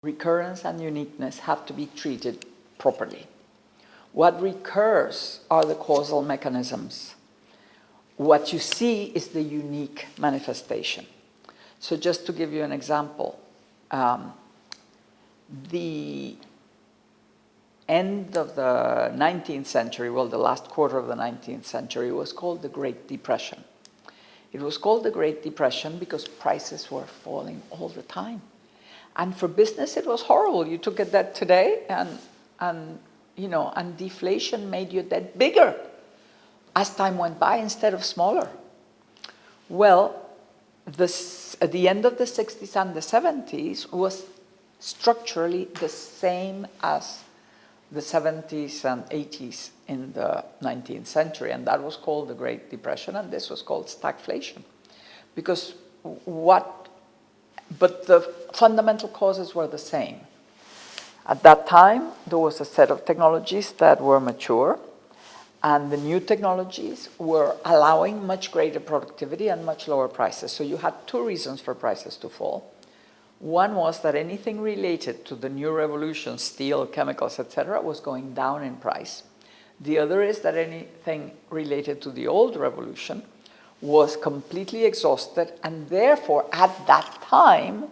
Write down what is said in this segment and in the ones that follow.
Recurrence and uniqueness have to be treated properly. What recurs are the causal mechanisms. What you see is the unique manifestation. So just to give you an example, the end of the 19th century, well, the last quarter of the 19th century, was called the Great Depression. It was called the Great Depression because prices were falling all the time. And for business, it was horrible. You took a debt today, and deflation made your debt bigger as time went by instead of smaller. Well, at the end of the 60s and the 70s was structurally the same as the 70s and 80s in the 19th century, and that was called the Great Depression, and this was called stagflation. But the fundamental causes were the same. At that time, there was a set of technologies that were mature, and the new technologies were allowing much greater productivity and much lower prices. So you had two reasons for prices to fall. One was that anything related to the new revolution, steel, chemicals, etc., was going down in price. The other is that anything related to the old revolution was completely exhausted, and therefore, at that time,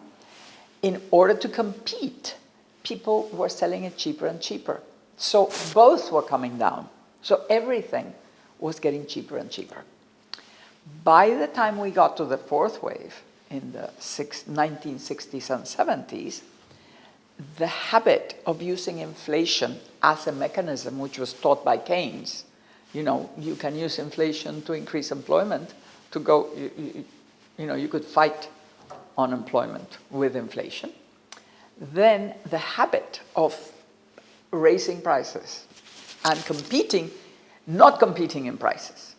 in order to compete, people were selling it cheaper and cheaper. So both were coming down. So everything was getting cheaper and cheaper. By the time we got to the fourth wave in the 1960s and 70s, the habit of using inflation as a mechanism, which was taught by Keynes, you can use inflation to increase employment, you could fight unemployment with inflation. Then the habit of raising prices and not competing in prices,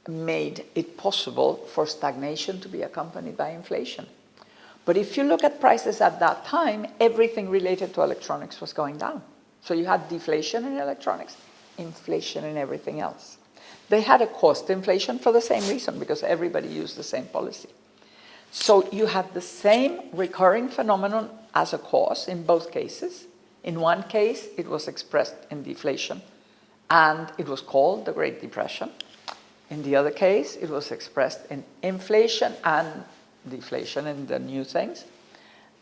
made it possible for stagnation to be accompanied by inflation. But if you look at prices at that time, everything related to electronics was going down. So you had deflation in electronics, inflation in everything else. They had a cost inflation for the same reason, because everybody used the same policy. So you had the same recurring phenomenon as a cause in both cases. In one case, it was expressed in deflation, and it was called the Great Depression. In the other case, it was expressed in inflation and deflation in the new things,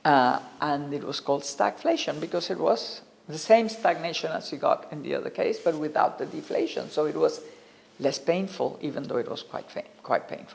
and it was called stagflation because it was the same stagnation as you got in the other case, but without the deflation. So it was less painful, even though it was quite painful.